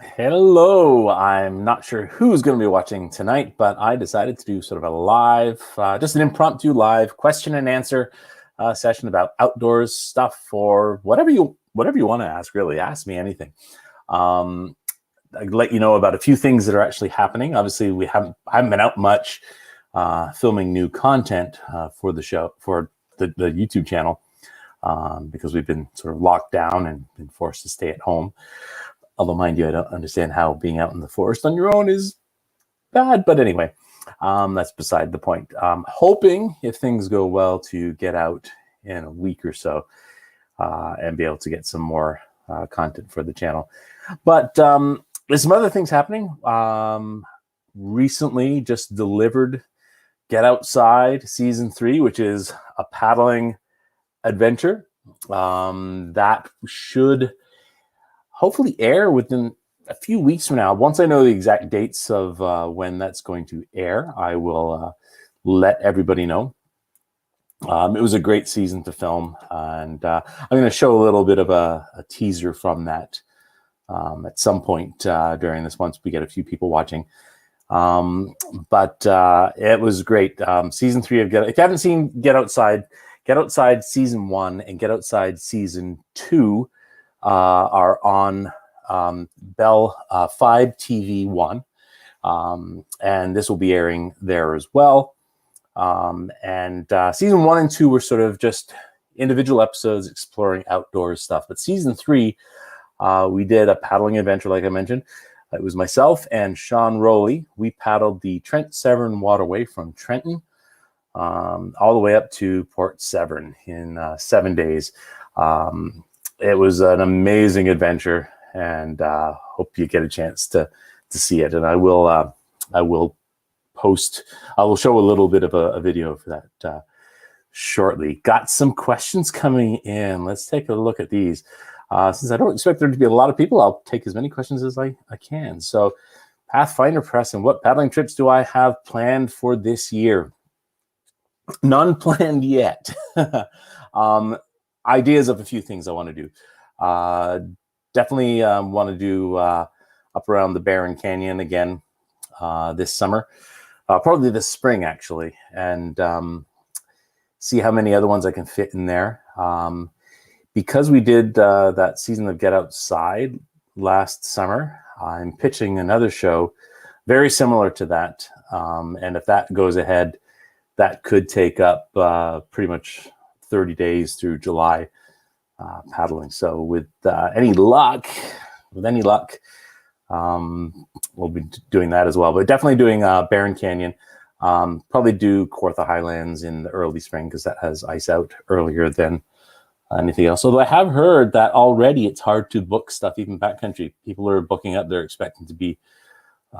Hello. I'm not sure who's going to be watching tonight, but I decided to do sort of a live, just an impromptu live question and answer session about outdoors stuff or whatever you want to ask. Really, ask me anything. I'd let you know about a few things that are actually happening. Obviously, I haven't been out much filming new content for the show for the YouTube channel because we've been sort of locked down and been forced to stay at home. Although, mind you, I don't understand how being out in the forest on your own is bad. But anyway, that's beside the point. Hoping, if things go well, to get out in a week or so and be able to get some more content for the channel. But there's some other things happening. Recently, just delivered Get Outside Season 3, which is a paddling adventure. That should hopefully air within a few weeks from now. Once I know the exact dates of when that's going to air, I will let everybody know. It was a great season to film, and I'm going to show a little bit of a teaser from that at some point during this once we get a few people watching. But it was great. Season 3 of if you haven't seen Get Outside Season 1 and Get Outside Season 2 are on Bell 5 TV 1, and this will be airing there as well. And Season 1 and 2 were sort of just individual episodes exploring outdoors stuff, but Season 3 we did a paddling adventure, like I mentioned. It was myself and Sean Rowley. We paddled the Trent Severn waterway from Trenton all the way up to Port Severn in 7 days. It was an amazing adventure, and hope you get a chance to see it. And I will show a little bit of a video for that shortly. Got some questions coming in. Let's take a look at these. Since I don't expect there to be a lot of people, I'll take as many questions as I can. So, Pathfinder Press, and what paddling trips do I have planned for this year? None planned yet. Ideas of a few things I want to do. Definitely want to do up around the Barron Canyon again this summer, probably this spring actually, and see how many other ones I can fit in there. Because we did that season of Get Outside last summer, I'm pitching another show very similar to that, and if that goes ahead, that could take up pretty much 30 days through July paddling. So with any luck, we'll be doing that as well. But definitely doing Barron Canyon. Probably do Kawartha Highlands in the early spring because that has ice out earlier than anything else. Although I have heard that already it's hard to book stuff, even backcountry. People are booking up. They're expecting to be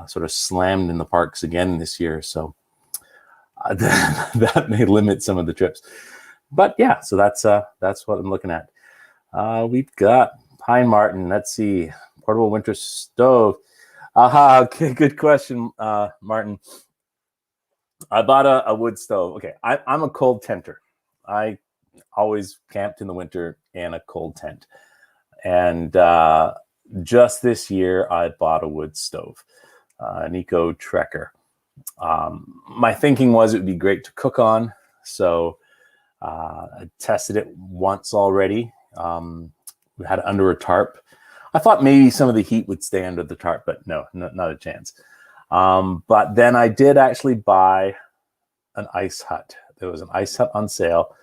sort of slammed in the parks again this year. So that may limit some of the trips. But yeah, so that's what I'm looking at. We've got Pine Martin. Let's see. Portable winter stove. Okay, good question, Martin. I bought a wood stove. Okay, I'm a cold tenter. I always camped in the winter in a cold tent. And just this year, I bought a wood stove, an Eco Trekker. My thinking was it would be great to cook on. So I tested it once already. We had it under a tarp. I thought maybe some of the heat would stay under the tarp, but no, not a chance. But then I did actually buy an ice hut. There was an ice hut on sale.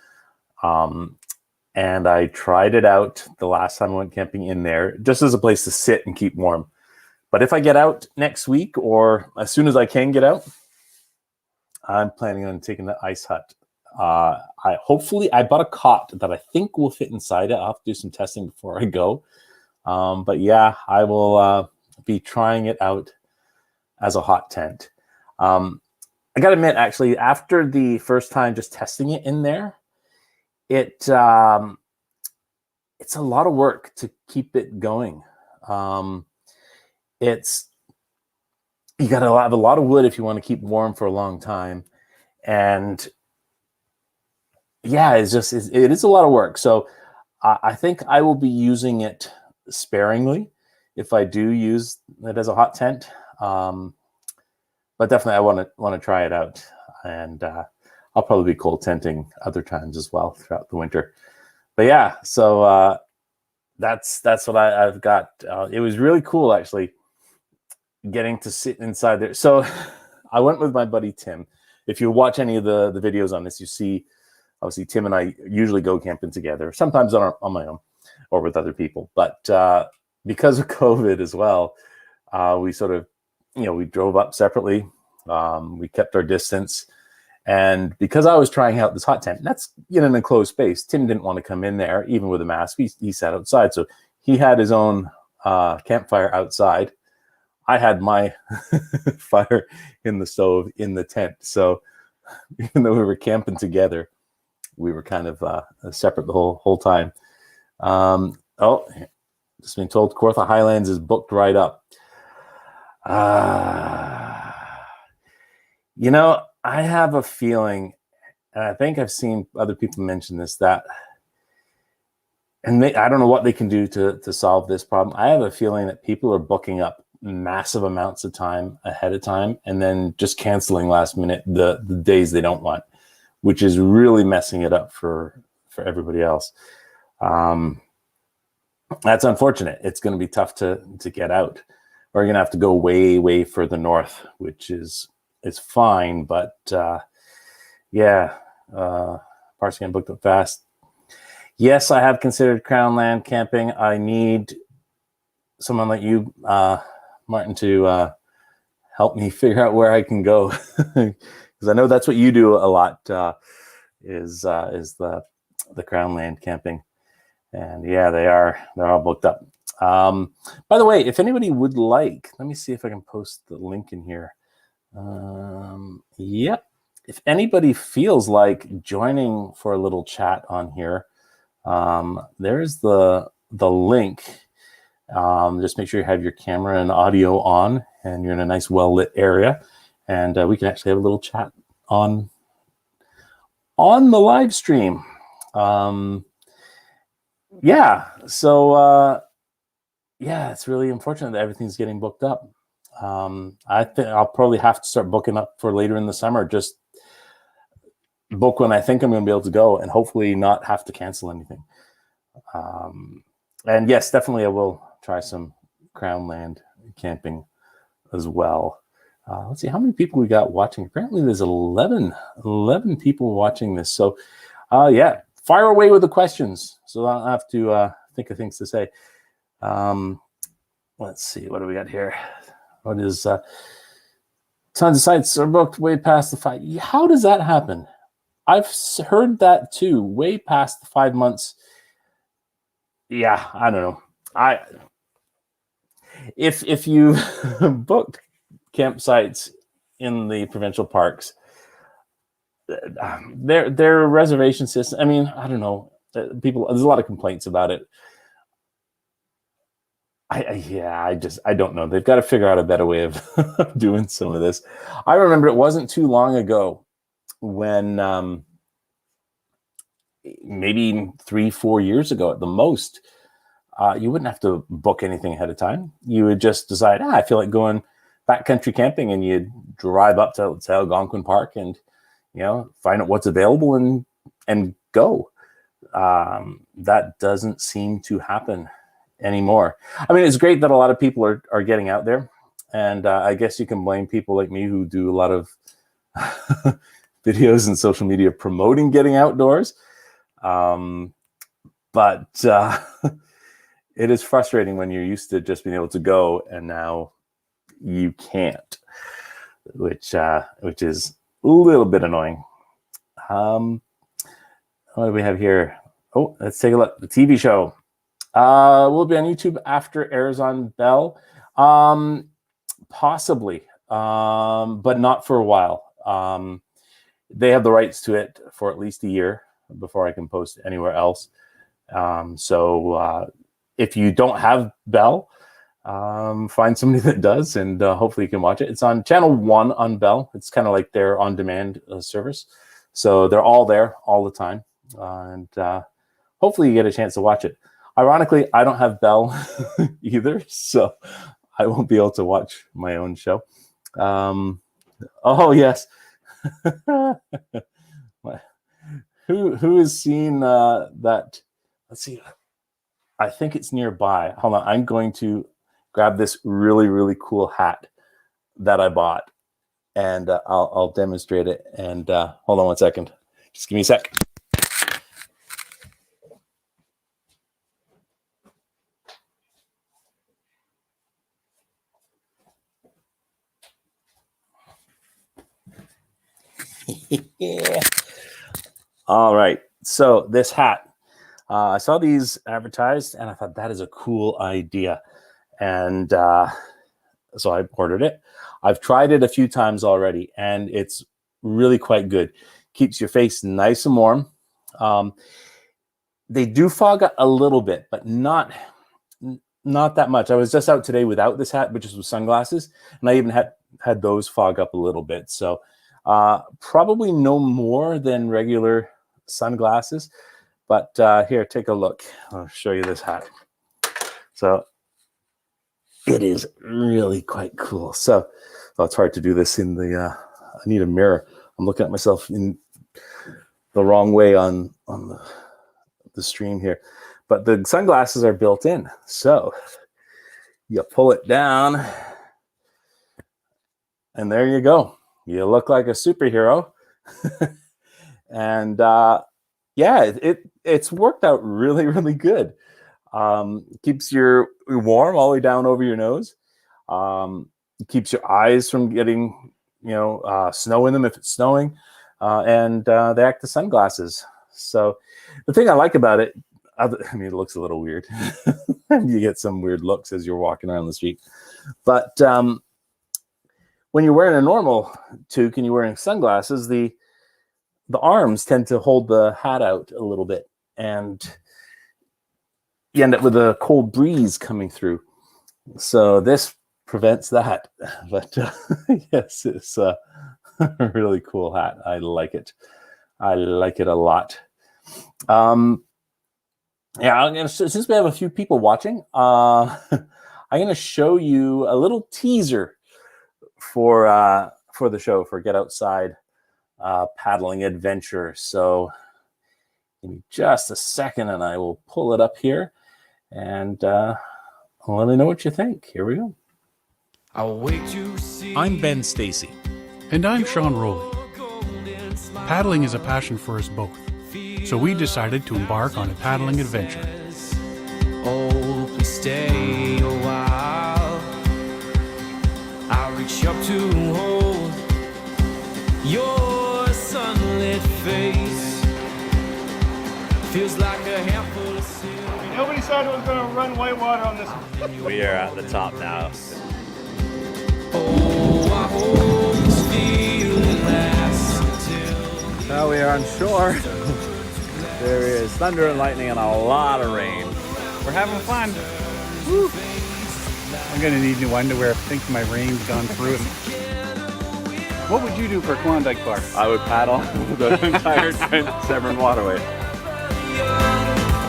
And I tried it out the last time I went camping in there, just as a place to sit and keep warm. But if I get out next week, or as soon as I can get out, I'm planning on taking the ice hut. I bought a cot that I think will fit inside it. I'll have to do some testing before I go. But yeah, I will be trying it out as a hot tent. I got to admit, actually, after the first time just testing it in there, it's a lot of work to keep it going. You got to have a lot of wood if you want to keep warm for a long time, and yeah, it is a lot of work. So I think I will be using it sparingly if I do use it as a hot tent. But definitely I want to try it out, and I'll probably be cold tenting other times as well throughout the winter. But yeah, so that's what I've got. It was really cool actually getting to sit inside there. So I went with my buddy Tim. If you watch any of the videos on this, you see obviously Tim and I usually go camping together, sometimes on my own or with other people. But because of COVID as well, we sort of, we drove up separately. We kept our distance. And because I was trying out this hot tent, and that's in an enclosed space, Tim didn't want to come in there, even with a mask. He sat outside. So he had his own campfire outside. I had my fire in the stove in the tent. So even though we were camping together, we were kind of separate the whole time. Oh, just being told Kawartha Highlands is booked right up. I have a feeling, and I think I've seen other people mention this, that, and I don't know what they can do to solve this problem. I have a feeling that people are booking up massive amounts of time ahead of time and then just canceling last minute the days they don't want, which is really messing it up for everybody else. That's unfortunate. It's going to be tough to get out. We're going to have to go way, way further north, which is fine, but yeah, parts getting booked up fast. Yes, I have considered Crown Land camping. I need someone like you, Martin, to help me figure out where I can go, because I know that's what you do a lot. Is the Crown Land camping, and yeah, they're all booked up. By the way, if anybody would like, let me see if I can post the link in here. Yep. If anybody feels like joining for a little chat on here, there's the link. Just make sure you have your camera and audio on and you're in a nice well-lit area, and we can actually have a little chat on the live stream. Yeah, so yeah, it's really unfortunate that everything's getting booked up. I think I'll probably have to start booking up for later in the summer. Just book when I think I'm going to be able to go, and hopefully not have to cancel anything. And yes, definitely I will try some Crown Land camping as well. Let's see how many people we got watching. Apparently there's 11 people watching this. So yeah, fire away with the questions so I don't have to think of things to say. Let's see, what do we got here? What is tons of sites are booked way past the 5? How does that happen? I've heard that too, way past the 5 months. Yeah, I don't know. If you booked campsites in the provincial parks, their reservation system, I mean, I don't know. People, there's a lot of complaints about it. I don't know. They've got to figure out a better way of doing some of this. I remember it wasn't too long ago when maybe 3-4 years ago at the most, you wouldn't have to book anything ahead of time. You would just decide, I feel like going backcountry camping, and you'd drive up to Algonquin Park and find out what's available and go. That doesn't seem to happen anymore. I mean, it's great that a lot of people are getting out there, and I guess you can blame people like me who do a lot of videos and social media promoting getting outdoors. But it is frustrating when you're used to just being able to go and now you can't, which is a little bit annoying. What do we have here? Oh, let's take a look. The TV show will be on YouTube after it airs on Bell. Possibly, but not for a while. They have the rights to it for at least a year before I can post anywhere else. So if you don't have Bell, find somebody that does, and hopefully you can watch it. It's on channel 1 on Bell. It's kind of like their on-demand service. So they're all there all the time. And hopefully you get a chance to watch it. Ironically, I don't have Bell either, so I won't be able to watch my own show. Oh yes. Who has seen that? Let's see. I think it's nearby. Hold on. I'm going to grab this really, really cool hat that I bought, and I'll demonstrate it. And hold on one second. Just give me a sec. Yeah. All right. So this hat, I saw these advertised, and I thought that is a cool idea, and so I ordered it. I've tried it a few times already, and it's really quite good. Keeps your face nice and warm. They do fog up a little bit, but not that much. I was just out today without this hat, but just with sunglasses, and I even had those fog up a little bit. So probably no more than regular sunglasses. But here, take a look. I'll show you this hat. So it is really quite cool. So it's hard to do this in the. I need a mirror. I'm looking at myself in the wrong way on the stream here, but the sunglasses are built in. So you pull it down, and there you go. You look like a superhero. And yeah, it's worked out really, really good. Keeps you warm all the way down over your nose. Keeps your eyes from getting, snow in them if it's snowing. And they act as sunglasses. So the thing I like about it, I mean, it looks a little weird. You get some weird looks as you're walking around the street. But when you're wearing a normal toque and you're wearing sunglasses, the arms tend to hold the hat out a little bit, and you end up with a cold breeze coming through. So this prevents that. But yes, it's a really cool hat. I like it. I like it a lot. Yeah, since we have a few people watching, I'm going to show you a little teaser for the show, for Get Outside Paddling Adventure. So give me just a second and I will pull it up here, and let me know what you think. Here we go. I'm Ben Stacy. And I'm Sean Rowley. Paddling is a passion for us both, so we decided to embark on a paddling adventure. Oh, please stay a while. I'll reach up to hold your sunlit face. Feels like a handful of silver. Nobody said it was going to run whitewater on this one. We are at the top now. Oh, I hope this feeling lasts until Now we are on shore. There is thunder and lightning and a lot of rain. We're having fun. Woo. I'm going to need new underwear. I think my rain's gone through it. What would you do for Klondike Bar? I would paddle the entire Severn Waterway.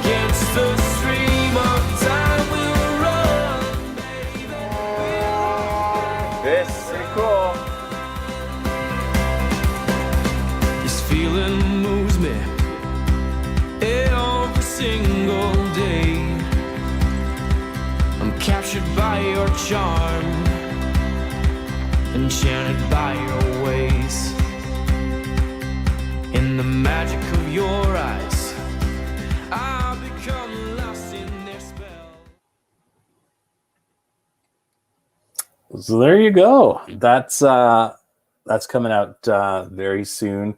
against the stream of time we'll run, baby. This is pretty cool. This feeling moves me every single day. I'm captured by your charm, enchanted by your ways. In the magic of your eyes, I'll become lost in their spell. So there you go. That's coming out very soon.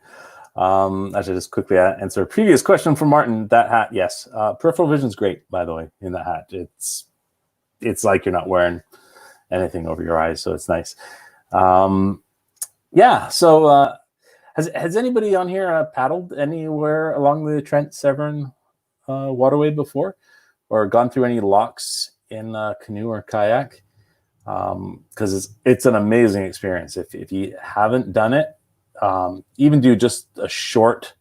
I should just quickly answer a previous question from Martin. That hat, yes. Peripheral vision's great, by the way, in that hat. It's like you're not wearing anything over your eyes, so it's nice. Yeah, so has anybody on here paddled anywhere along the Trent Severn waterway before, or gone through any locks in canoe or kayak? Because it's an amazing experience. If you haven't done it, even do just a short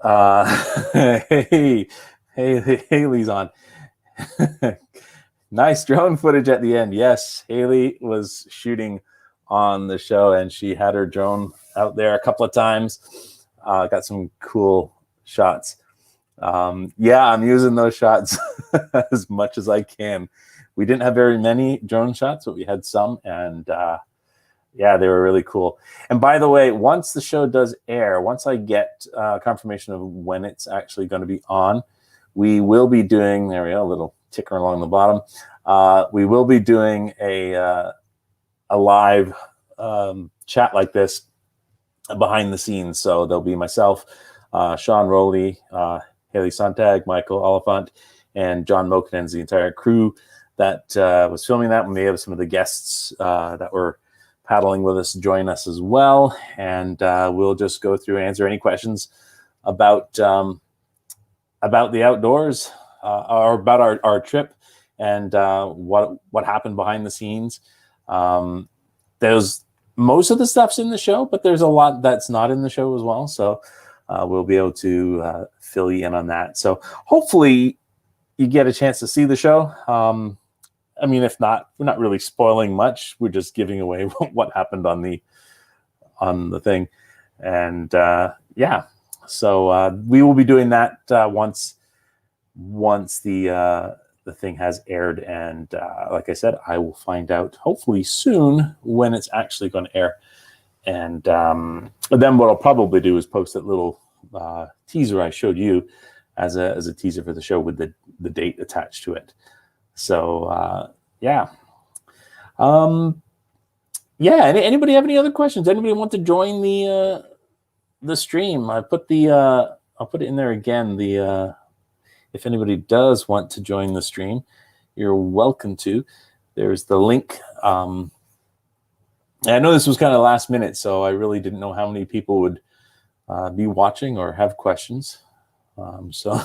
hey Haley's on. Nice drone footage at the end. Yes, Haley was shooting on the show, and she had her drone out there a couple of times. Got some cool shots. Yeah, I'm using those shots as much as I can. We didn't have very many drone shots, but we had some, and yeah, they were really cool. And by the way, once the show does air, once I get confirmation of when it's actually going to be on, we will be doing, there we go, a little ticker along the bottom. We will be doing a live chat like this behind the scenes. So there'll be myself, Sean Rowley, Haley Sontag, Michael Oliphant, and John Mokenens, the entire crew that was filming that. We may have some of the guests that were paddling with us join us as well. And we'll just go through and answer any questions about the outdoors or about our trip and what happened behind the scenes. There's most of the stuff's in the show, but there's a lot that's not in the show as well. So we'll be able to fill you in on that. So hopefully you get a chance to see the show. I mean, if not, we're not really spoiling much. We're just giving away what happened on the thing. And yeah, so we will be doing that once the thing has aired. And like I said, I will find out hopefully soon when it's actually going to air. And then what I'll probably do is post that little teaser I showed you as a teaser for the show with the date attached to it. So yeah. Yeah, anybody have any other questions? Anybody want to join the stream? I put I'll put it in there again. If anybody does want to join the stream, you're welcome to. There's the link. And I know this was kind of last minute, so I really didn't know how many people would be watching or have questions. So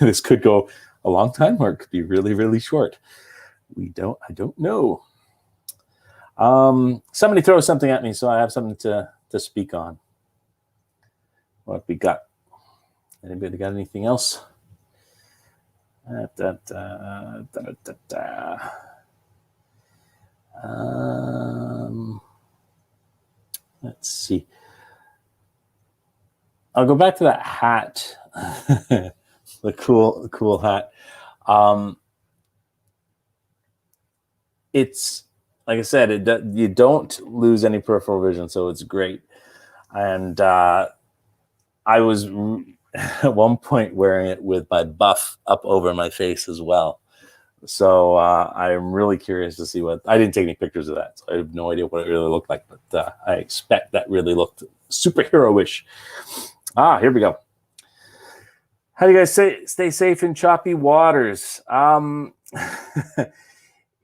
this could go a long time, or it could be really, really short. I don't know. Somebody throw something at me so I have something to speak on. What have we got? Anybody got anything else? Let's see. I'll go back to that hat. The cool hat. It's like I said, you don't lose any peripheral vision, so it's great. And I was at one point wearing it with my buff up over my face as well. So I'm really curious to see I didn't take any pictures of that, so I have no idea what it really looked like, but I expect that really looked superhero-ish. Here we go. How do you guys stay safe in choppy waters?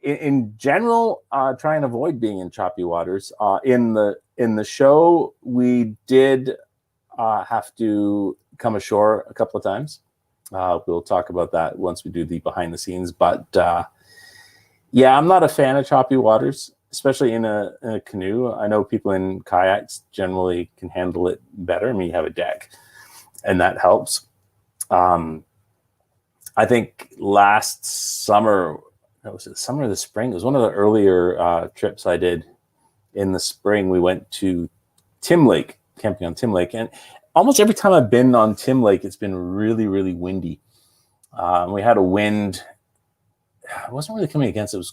In general, try and avoid being in choppy waters. In the show, we did have to come ashore a couple of times. We'll talk about that once we do the behind the scenes. But yeah, I'm not a fan of choppy waters, especially in a canoe. I know people in kayaks generally can handle it better. I mean, you have a deck, and that helps. I think last summer, was it the summer or the spring? It was one of the earlier trips I did in the spring. We went to Tim Lake, camping on Tim Lake, and almost every time I've been on Tim Lake, it's been really, really windy. We had a wind. It wasn't really coming against it.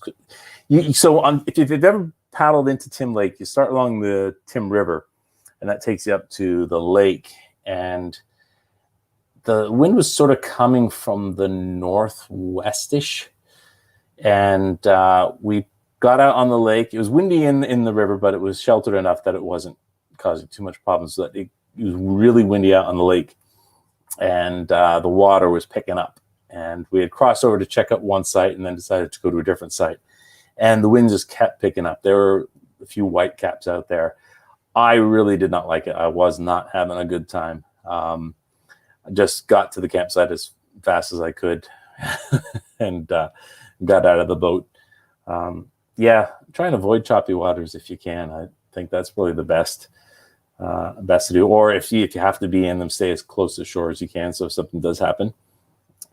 If you've ever paddled into Tim Lake, you start along the Tim River, and that takes you up to the lake. And the wind was sort of coming from the northwestish. And we got out on the lake. It was windy in the river, but it was sheltered enough that it wasn't causing too much problems. So it was really windy out on the lake, and the water was picking up. And we had crossed over to check out one site and then decided to go to a different site. And the wind just kept picking up. There were a few white caps out there. I really did not like it. I was not having a good time. I just got to the campsite as fast as I could and got out of the boat. Yeah, try and avoid choppy waters if you can. I think that's probably the best to do. Or if you have to be in them, stay as close to shore as you can. So if something does happen,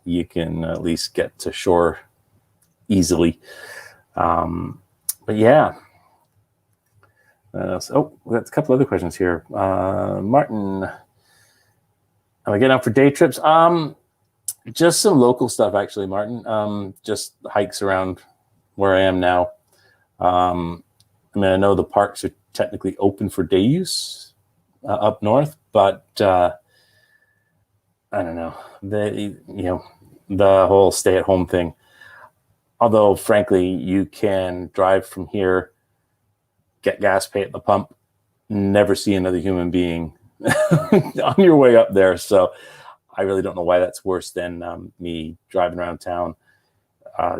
you can at least get to shore easily. But yeah. So we got a couple other questions here. Martin, am I getting out for day trips? Just some local stuff, actually, Martin. Just hikes around where I am now. I mean, I know the parks are technically open for day use up north, but I don't know. The whole stay-at-home thing. Although, frankly, you can drive from here, get gas, pay at the pump, never see another human being on your way up there. So I really don't know why that's worse than me driving around town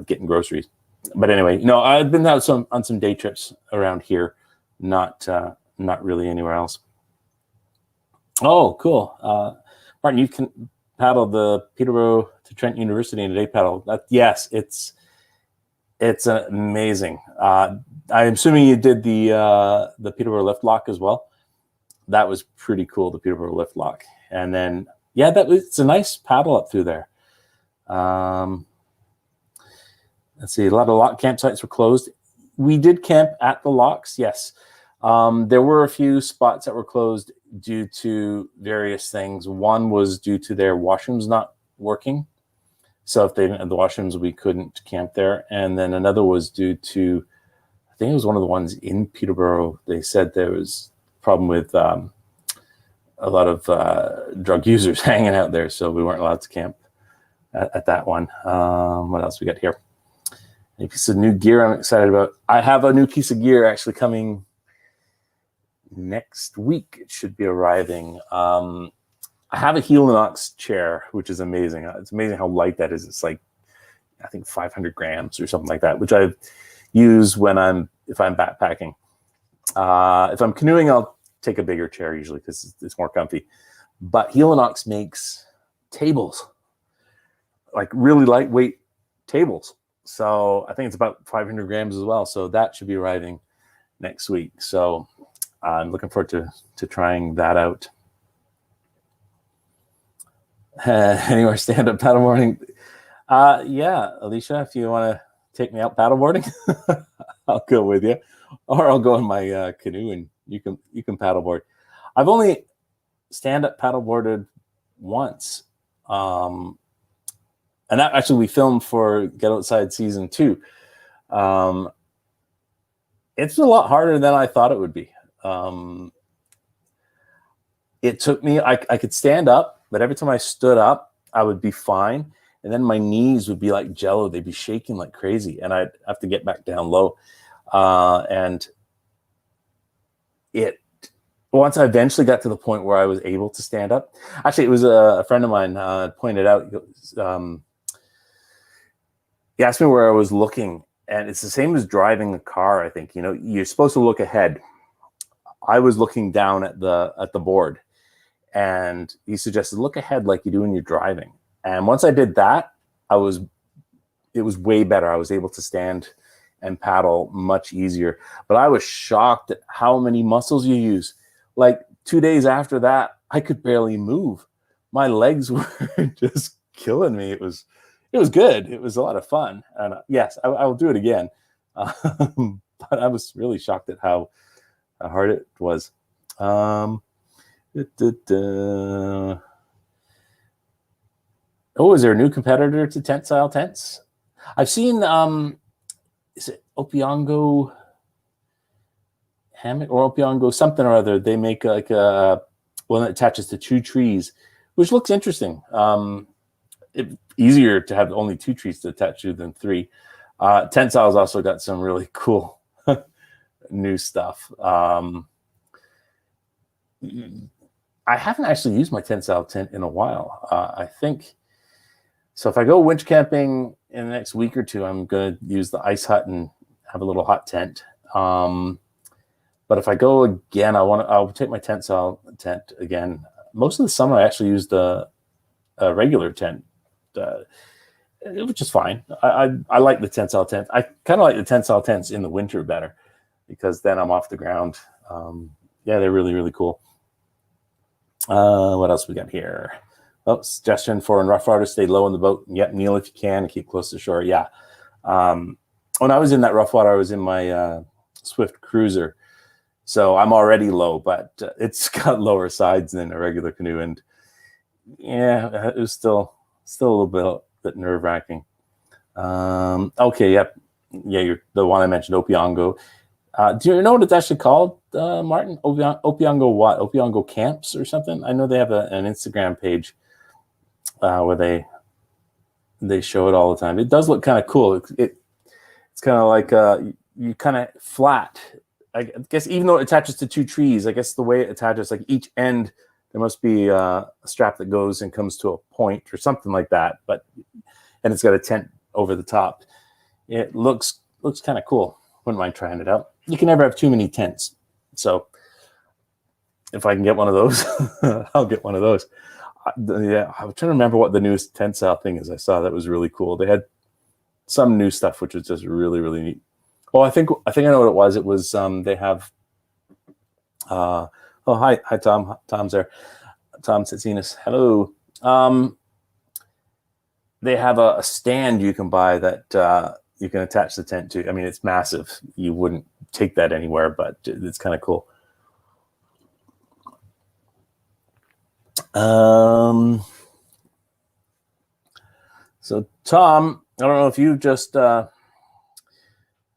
getting groceries. But anyway, no, I've been out on some day trips around here, not really anywhere else. Oh, cool. Martin, you can paddle the Peterborough to Trent University in a day paddle. Yes, it's amazing. I'm assuming you did the Peterborough lift lock as well. That was pretty cool, the Peterborough lift lock. And then, yeah, it's a nice paddle up through there. Let's see, a lot of lock campsites were closed. We did camp at the locks, yes. There were a few spots that were closed due to various things. One was due to their washrooms not working. So if they didn't have the washrooms, we couldn't camp there. And then another was due to, I think it was one of the ones in Peterborough. They said there was a problem with a lot of drug users hanging out there. So we weren't allowed to camp at that one. What else we got here? A piece of new gear I'm excited about. I have a new piece of gear actually coming next week. It should be arriving. I have a Helinox chair, which is amazing. It's amazing how light that is. It's like, I think 500 grams or something like that, which I use if I'm backpacking. If I'm canoeing, I'll take a bigger chair usually because it's more comfy. But Helinox makes tables, like really lightweight tables. So I think it's about 500 grams as well. So that should be arriving next week. So I'm looking forward to trying that out. Anywhere stand-up paddleboarding? Yeah, Alicia, if you want to take me out paddleboarding, I'll go with you, or I'll go in my canoe and you can paddleboard. I've only stand-up paddleboarded once, and that actually we filmed for Get Outside Season 2. It's a lot harder than I thought it would be. It took me, I could stand up, but every time I stood up, I would be fine. And then my knees would be like jello. They'd be shaking like crazy. And I'd have to get back down low. And once I eventually got to the point where I was able to stand up, actually, it was a friend of mine pointed out, he asked me where I was looking. And it's the same as driving a car, I think. You know, you're supposed to look ahead. I was looking down at the board. And he suggested, look ahead like you do when you're driving. And once I did that, it was way better. I was able to stand and paddle much easier. But I was shocked at how many muscles you use. Like 2 days after that, I could barely move. My legs were just killing me. It was good. It was a lot of fun. And yes, I will do it again. But I was really shocked at how hard it was. Oh, is there a new competitor to Tenstile tents? I've seen, is it Opiongo hammock or Opiongo something or other? They make like a one that attaches to 2 trees, which looks interesting. It's easier to have only 2 trees to attach to than 3. Tenstile's also got some really cool new stuff. I haven't actually used my Tenstile tent in a while. I think, so if I go winch camping in the next week or 2, I'm going to use the ice hut and have a little hot tent. But if I go again, I'll take my Tenstile tent again. Most of the summer I actually used a regular tent, which is fine. I like the Tenstile tent. I kind of like the Tenstile tents in the winter better because then I'm off the ground. Yeah, they're really, really cool. What else we got here? Oh, suggestion for in rough water, stay low in the boat. Yep, kneel if you can and keep close to shore. Yeah. When I was in that rough water, I was in my Swift Cruiser. So I'm already low, but it's got lower sides than a regular canoe. And yeah, it was still a little bit nerve-wracking. Okay, yep. Yeah, you're the one I mentioned, Opeongo. Do you know what it's actually called, Martin? Opeongo what? Opeongo Camps or something? I know they have an Instagram page where they show it all the time. It does look kind of cool. It's kind of like you kind of flat. I guess even though it attaches to two trees, I guess the way it attaches, like each end, there must be a strap that goes and comes to a point or something like that. And it's got a tent over the top. It looks kind of cool. Wouldn't mind trying it out. You can never have too many tents. So if I can get one of those, I'll get one of those. Yeah, I'm trying to remember what the newest Tenstile thing is. I saw that was really cool. They had some new stuff, which was just really, really neat. Oh, I think I know what it was. It was they have. Oh, hi Tom. Tom's there. Tom Tsitsinas. Hello. They have a stand you can buy that you can attach the tent to. I mean, it's massive. You wouldn't take that anywhere, but it's kind of cool. So Tom, I don't know if you've just hey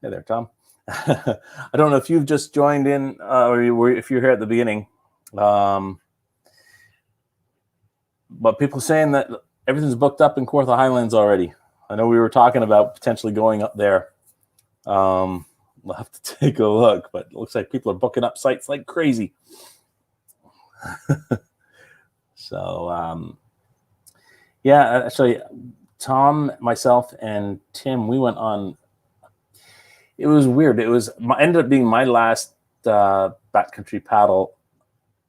there, Tom. I don't know if you've just joined in or if you're here at the beginning. But people are saying that everything's booked up in Kawartha Highlands already. I know we were talking about potentially going up there. We'll have to take a look, but it looks like people are booking up sites like crazy. So, yeah, actually, Tom, myself, and Tim, we went on. It was weird. It ended up being my last backcountry paddle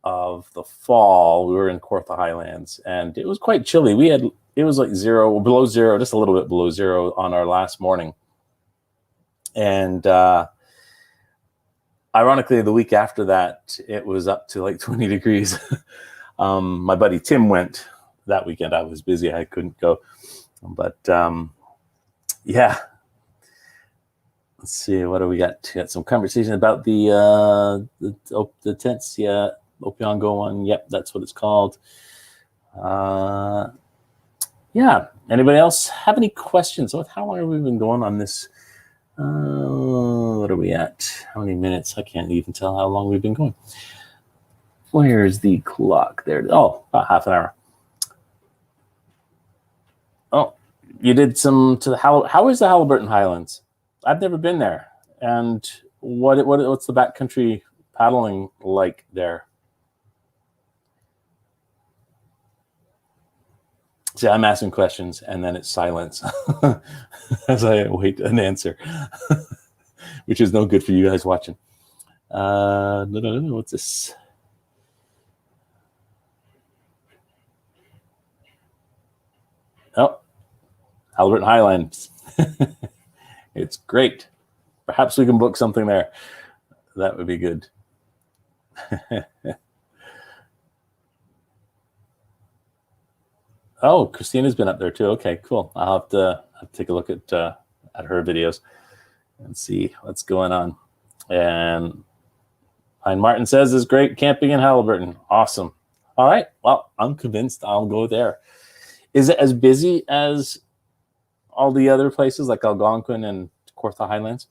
of the fall. We were in Kawartha Highlands, and it was quite chilly. It was like below zero, just a little bit below zero on our last morning. And ironically, the week after that, it was up to like 20 degrees. My buddy Tim went that weekend. I was busy. I couldn't go. But yeah. Let's see. What do we got? We got some conversation about the tents. Yeah. Opeongo one. Yep. That's what it's called. Yeah. Anybody else have any questions? How long have we been going on this? What are we at? How many minutes? I can't even tell how long we've been going. Where's the clock? There. Oh, about half an hour. Oh, you did some to the how is the Halliburton Highlands? I've never been there. And what's the backcountry paddling like there? See, I'm asking questions and then it's silence as I wait an answer, which is no good for you guys watching. No, what's this? Oh, Halliburton Highlands. It's great. Perhaps we can book something there. That would be good. Oh, Christina's been up there too. Okay, cool. I'll have to take a look at her videos and see what's going on. And Pine Martin says is great camping in Halliburton. Awesome. All right. Well, I'm convinced I'll go there. Is it as busy as all the other places like Algonquin and Kawartha Highlands?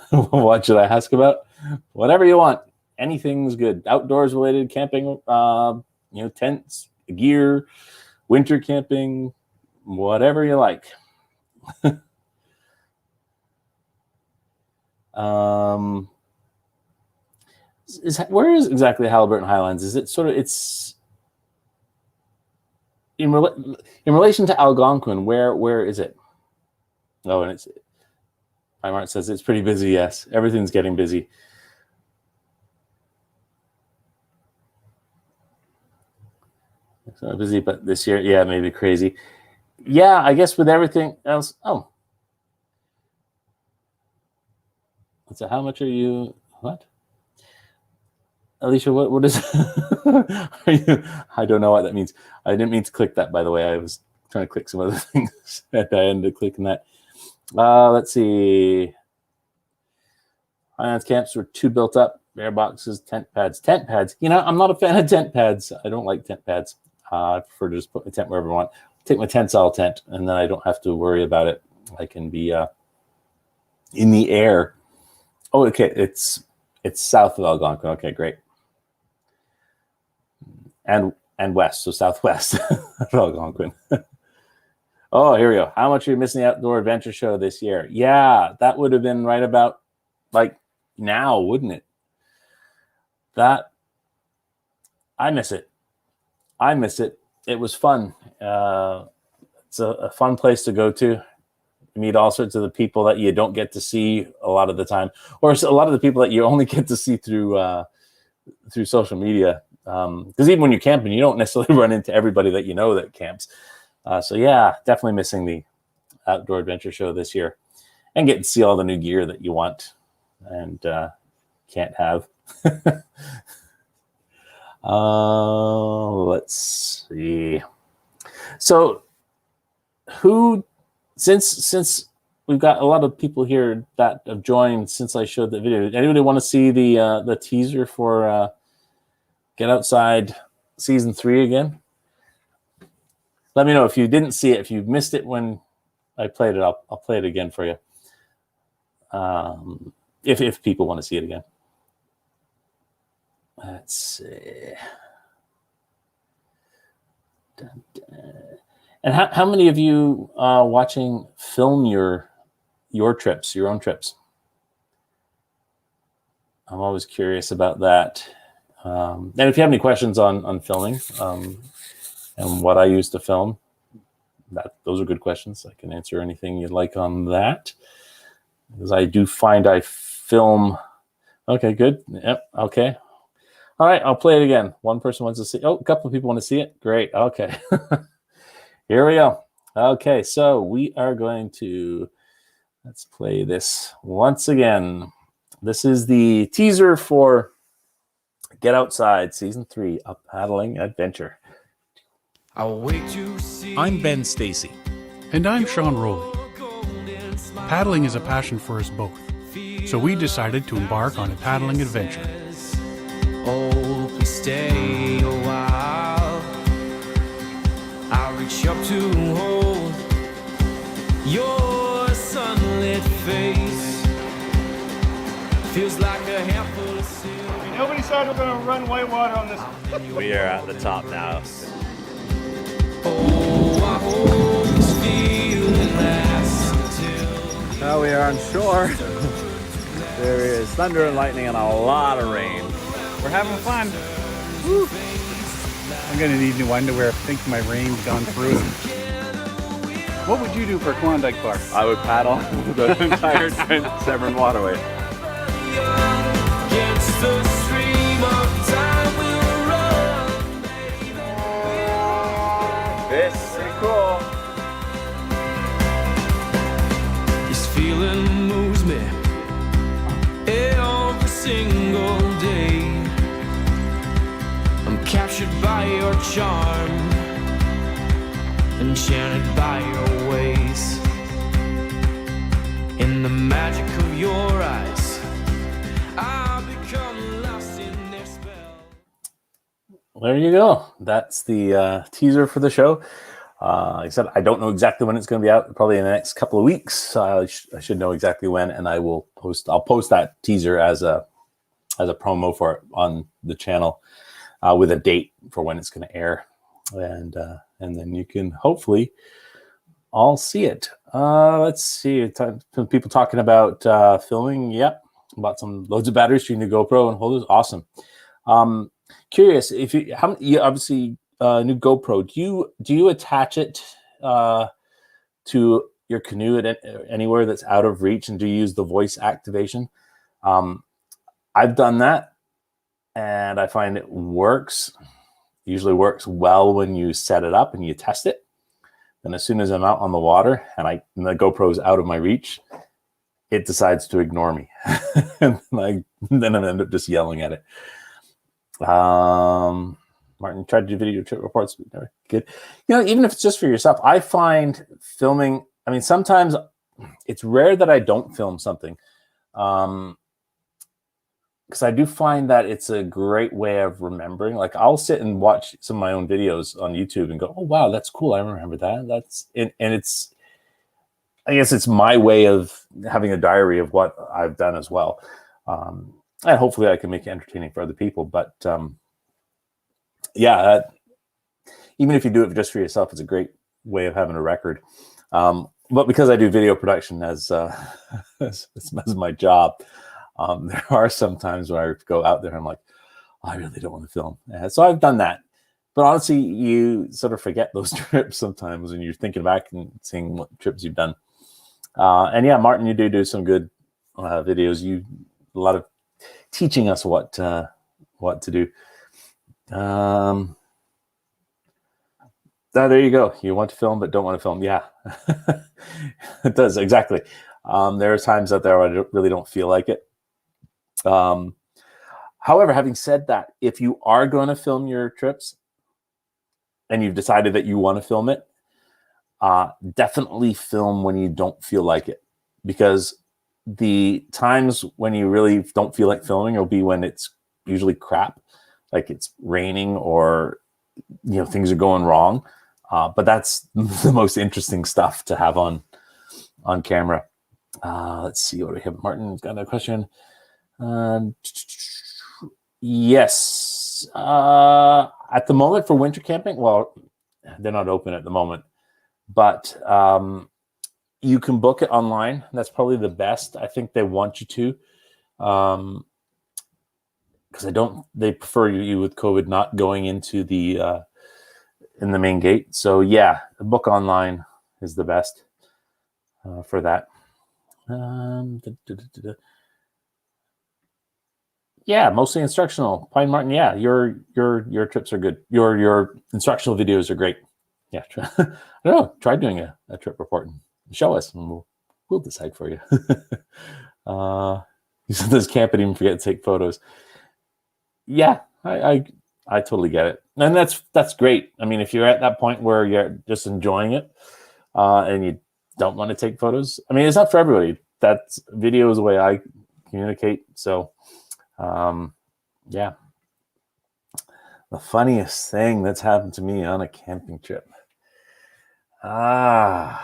What should I ask about? Whatever you want. Anything's good. Outdoors related camping, tents, gear, winter camping, whatever you like. Where is exactly Halliburton Highlands? Is it sort of in relation to Algonquin? Where is it? Oh, and Martin says it's pretty busy. Yes, everything's getting busy. It's not busy, but this year, yeah, maybe crazy. Yeah, I guess with everything else. Oh, so how much are you? What? Alicia, what is I don't know what that means. I didn't mean to click that, by the way. I was trying to click some other things and I ended up clicking that. Let's see. Finance camps were too built up. Bear boxes, tent pads. Tent pads. You know, I'm not a fan of tent pads. I don't like tent pads. I prefer to just put my tent wherever I want. Take my Tenstile tent, and then I don't have to worry about it. I can be in the air. Oh, okay. It's south of Algonquin. Okay, great. And west, so southwest of Algonquin. Oh, here we go. How much are you missing the outdoor adventure show this year? Yeah, that would have been right about like now, wouldn't it? That I miss it. I miss it. It was fun. It's a fun place to go to. You meet all sorts of the people that you don't get to see a lot of the time, or a lot of the people that you only get to see through social media. Because even when you're camping, you don't necessarily run into everybody that you know that camps. So yeah, definitely missing the outdoor adventure show this year, and getting to see all the new gear that you want and can't have. Let's see. So since we've got a lot of people here that have joined since I showed the video, anybody want to see the teaser for Get Outside Season 3 again? Let me know if you didn't see it. If you missed it when I played it, I'll play it again for you. If people want to see it again. Let's see. Dun, dun. And how many of you watching film your trips, your own trips? I'm always curious about that. And if you have any questions on filming and what I use to film, those are good questions. I can answer anything you'd like on that. Because I do find I film. Okay, good. Yep. Okay. All right. I'll play it again. One person wants to see. Oh, a couple of people want to see it. Great. Okay. Here we go. Okay. So we are going to, let's play this once again. This is the teaser for Get Outside Season 3, A Paddling Adventure. I'll wait to see. I'm Ben Stacy. And I'm Sean Rowley. Paddling is a passion for us both, so we decided to embark on a paddling adventure. Oh, please stay a while. I'll reach up to hold your sunlit face. Feels like a handful of silk. Nobody said we're going to run whitewater on this. We are at the top now. Oh, I hope this feeling lasts until. Now we are on shore. There is thunder and lightning and a lot of rain. We're having fun. Woo. I'm gonna need new underwear. I think my rain's gone through it. What would you do for a Klondike bar? I would paddle the entire Trent Severn waterway. Against the stream of time we'll run, baby. This is cool. This feeling moves me every single day. I'm captured by your charm, enchanted by your ways. In the magic of your eyes, I become lost in their spell. There you go. That's the teaser for the show. Like I said, I don't know exactly when it's going to be out. Probably in the next couple of weeks. I should know exactly when, and I'll post that teaser as a promo for it on the channel with a date for when it's going to air, and then you can hopefully all see it. Let's see. Some people talking about filming. Yep, bought some loads of batteries for your new GoPro and holders. Awesome. Curious if you obviously. New GoPro. Do you attach it to your canoe at anywhere that's out of reach, and do you use the voice activation? I've done that, and I find it works. Usually works well when you set it up and you test it. Then as soon as I'm out on the water and the GoPro's out of my reach, it decides to ignore me, and then I end up just yelling at it. Martin tried to do video trip reports, but never good. Even if it's just for yourself, I find filming. I mean, sometimes it's rare that I don't film something, because I do find that it's a great way of remembering. Like, I'll sit and watch some of my own videos on YouTube and go, "Oh wow, that's cool! I remember that." That's it, and it's. I guess it's my way of having a diary of what I've done as well. And hopefully I can make it entertaining for other people. But yeah, even if you do it just for yourself, it's a great way of having a record. But because I do video production as my job, there are some times where I go out there and I'm like, oh, I really don't want to film. So I've done that. But honestly, you sort of forget those trips sometimes when you're thinking back and seeing what trips you've done. And yeah, Martin, you do some good videos. A lot of teaching us what to do. There you go. You want to film, but don't want to film. Yeah, it does. Exactly. There are times out there where I really don't feel like it. However, having said that, if you are going to film your trips and you've decided that you want to film it, definitely film when you don't feel like it, because the times when you really don't feel like filming will be when it's usually crap, like it's raining or things are going wrong. But that's the most interesting stuff to have on camera. Let's see what we have. Martin's got a question. Yes. At the moment for winter camping, well, they're not open at the moment, but you can book it online. That's probably the best. I think they want you to, because they prefer you with COVID not going into the in the main gate. So yeah, the book online is the best for that. Yeah, mostly instructional. Pine Martin, yeah, your trips are good. Your instructional videos are great. Yeah, I don't know. Try doing a trip report and show us, and we'll decide for you. You said this camp and even forget to take photos. Yeah, I totally get it, and that's great. I mean, if you're at that point where you're just enjoying it, and you don't want to take photos, I mean, it's not for everybody. That's video is the way I communicate. So, yeah. The funniest thing that's happened to me on a camping trip. I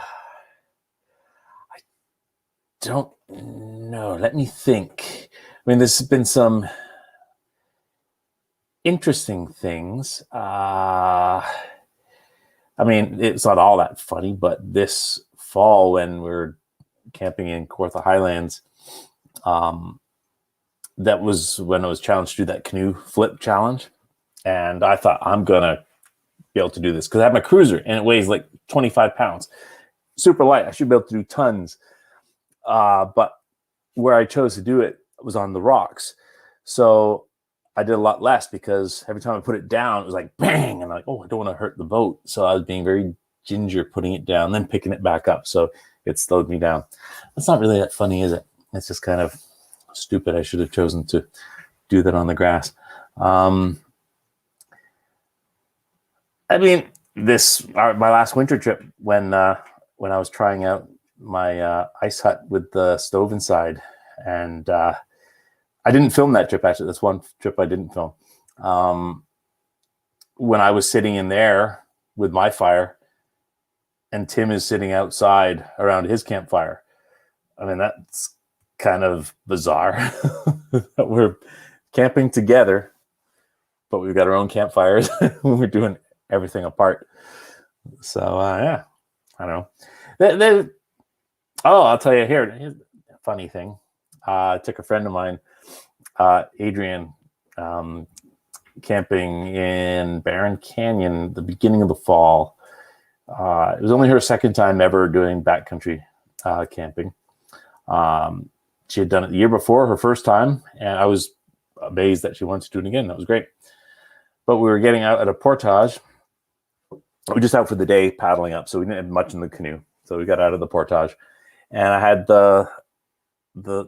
don't know. Let me think. I mean, there's been some interesting things. I mean, it's not all that funny, but this fall when we're camping in Kawartha Highlands, that was when I was challenged to do that canoe flip challenge. And I thought, I'm going to be able to do this because I have my cruiser and it weighs like 25 pounds. Super light. I should be able to do tons. But where I chose to do it was on the rocks. So I did a lot less because every time I put it down, it was like bang. And I'm like, oh, I don't want to hurt the boat. So I was being very ginger putting it down, then picking it back up. So it slowed me down. That's not really that funny, is it? It's just kind of stupid. I should have chosen to do that on the grass. I mean, my last winter trip when I was trying out my ice hut with the stove inside, and I didn't film that trip. Actually, that's one trip I didn't film. When I was sitting in there with my fire, and Tim is sitting outside around his campfire. I mean, that's kind of bizarre that we're camping together, but we've got our own campfires when we're doing everything apart. So yeah, I don't know. I'll tell you here. Here's a funny thing. I took a friend of mine, Adrian, camping in Barron Canyon at the beginning of the fall. It was only her second time ever doing backcountry camping. She had done it the year before, her first time, and I was amazed that she wanted to do it again. That was great. But we were getting out at a portage. We were just out for the day paddling up, so we didn't have much in the canoe. So we got out of the portage, and I had the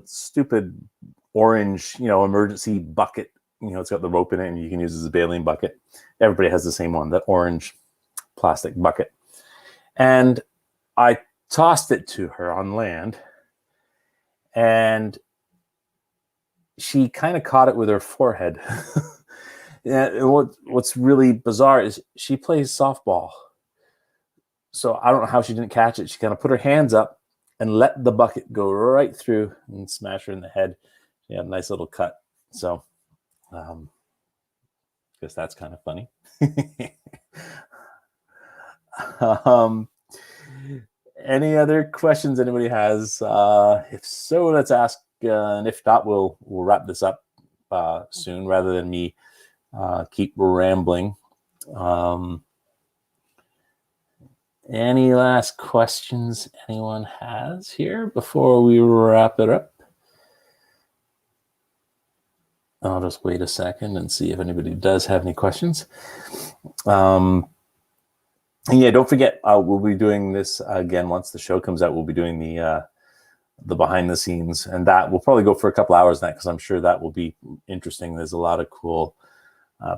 stupid orange, emergency bucket it's got the rope in it and you can use it as a baleen bucket. Everybody has the same one, that orange plastic bucket. And I tossed it to her on land, and she kind of caught it with her forehead. And what's really bizarre is she plays softball. So I don't know how she didn't catch it. She kind of put her hands up and let the bucket go right through and smash her in the head. She had a nice little cut. So guess that's kind of funny. Any other questions anybody has? If so, let's ask. And if not, we'll wrap this up soon rather than me keep rambling. Any last questions anyone has here before we wrap it up? I'll just wait a second and see if anybody does have any questions. And yeah, don't forget, we'll be doing this again once the show comes out. We'll be doing the behind the scenes, and that will probably go for a couple hours now because I'm sure that will be interesting. There's a lot of cool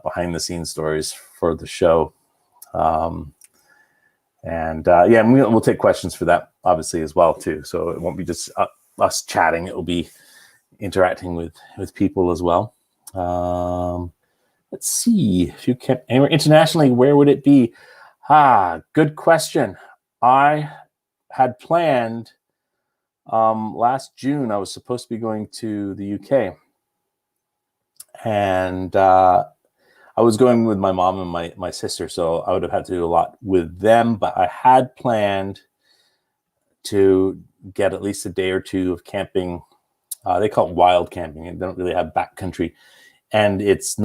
behind the scenes stories for the show. And we'll take questions for that obviously as well too. So it won't be just us chatting. It will be interacting with people as well. Let's see, if you can anywhere internationally, where would it be? Good question. I had planned last June, I was supposed to be going to the UK, and I was going with my mom and my sister, so I would have had to do a lot with them, but I had planned to get at least a day or two of camping. They call it wild camping. They don't really have backcountry, and it's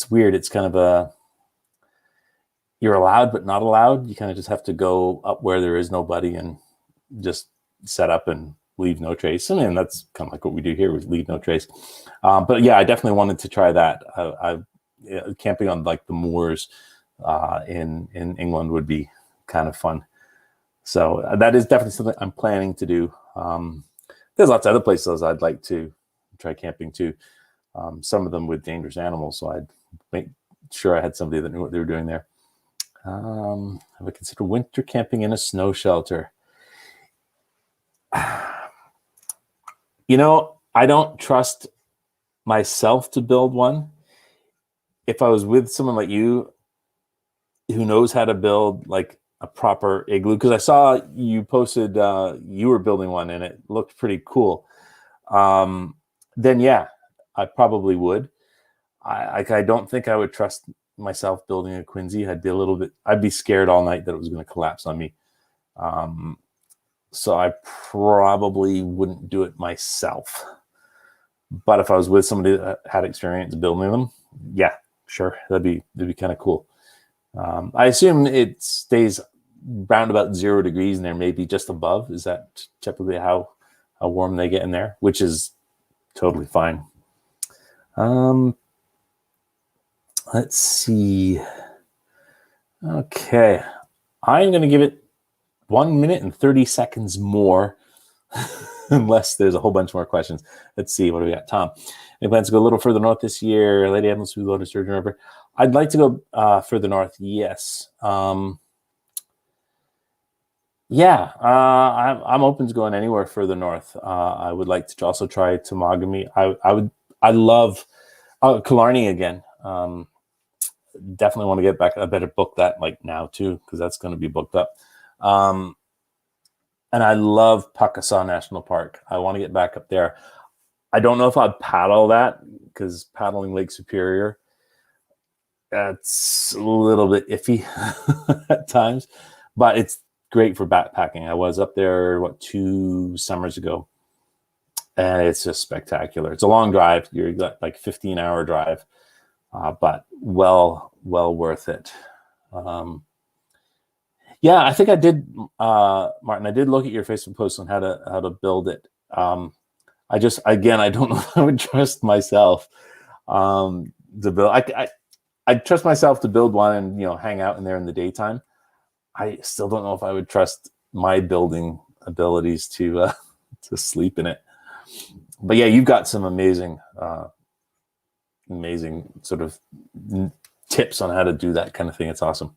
weird. It's kind of you're allowed but not allowed. You kind of just have to go up where there is nobody and just set up and leave no trace. I mean, that's kind of like what we do here, we leave no trace. But yeah, I definitely wanted to try that. Camping on like the moors in England would be kind of fun. So that is definitely something I'm planning to do. There's lots of other places I'd like to try camping too. Some of them with dangerous animals, so I'd make sure I had somebody that knew what they were doing there. I would consider winter camping in a snow shelter. I don't trust myself to build one. If I was with someone like you who knows how to build like a proper igloo, because I saw you posted you were building one and it looked pretty cool, then yeah, I probably would. I don't think I would trust myself building a Quincy. I'd be scared all night that it was going to collapse on me. So I probably wouldn't do it myself. But if I was with somebody that had experience building them, yeah, sure, that'd be kind of cool. I assume it stays round about 0 degrees in there, maybe just above. Is that typically how warm they get in there? Which is totally fine. Let's see. Okay, I'm going to give it 1 minute and 30 seconds more, unless there's a whole bunch more questions. Let's see, what do we got? Tom, any plans to go a little further north this year? Lady Adams, we go to Sturgeon River. I'd like to go further north, yes. I'm open to going anywhere further north. I would like to also try Temagami. I love Killarney again. Definitely want to get back. I better book that like now too, because that's going to be booked up. And I love Pakasaw National Park. I want to get back up there. I don't know if I'd paddle that, because paddling Lake Superior, that's a little bit iffy at times, but it's great for backpacking. I was up there 2 summers ago, and it's just spectacular. It's a long drive. You've got like 15-hour drive, but well worth it. Yeah, I think I did, Martin. I did look at your Facebook post on how to build it. I don't know if I would trust myself to build. I trust myself to build one and hang out in there in the daytime. I still don't know if I would trust my building abilities to sleep in it. But yeah, you've got some amazing amazing sort of tips on how to do that kind of thing. It's awesome.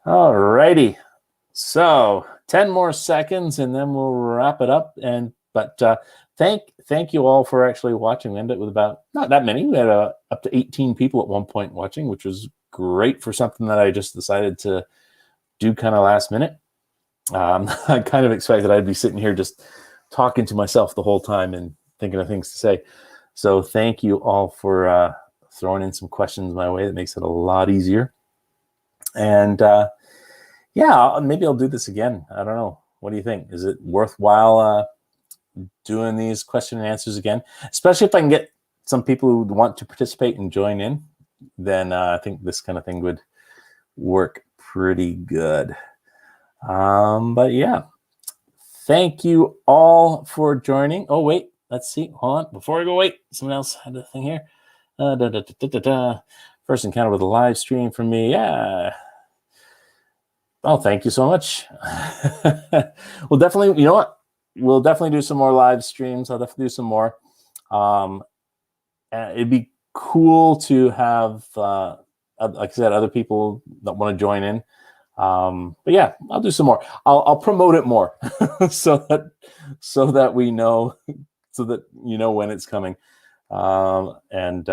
All righty. So 10 more seconds and then we'll wrap it up. But thank you all for actually watching. We ended up with about, not that many. We had up to 18 people at one point watching, which was great for something that I just decided to do kind of last minute. I kind of expected I'd be sitting here just talking to myself the whole time and thinking of things to say. So thank you all for throwing in some questions my way. That makes it a lot easier. And yeah, maybe I'll do this again. I don't know. What do you think? Is it worthwhile doing these question and answers again? Especially if I can get some people who want to participate and join in, then I think this kind of thing would work pretty good. But yeah, thank you all for joining. Oh, wait, let's see. Hold on. Before I go, wait, someone else had a thing here. First encounter with a live stream from me. Yeah. Oh, thank you so much. We'll definitely, you know what? We'll definitely do some more live streams. I'll definitely do some more. It'd be cool to have, like I said, other people that want to join in. But yeah, I'll do some more. I'll promote it more so that we know, so that you know when it's coming, and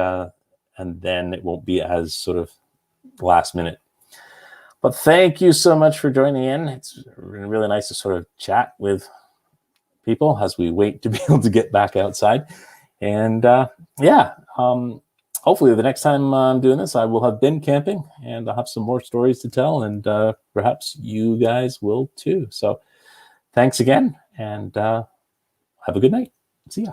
then it won't be as sort of last minute. But thank you so much for joining in. It's really nice to sort of chat with people as we wait to be able to get back outside. And yeah, hopefully the next time I'm doing this, I will have been camping and I'll have some more stories to tell, and perhaps you guys will too. So thanks again, and have a good night. See ya.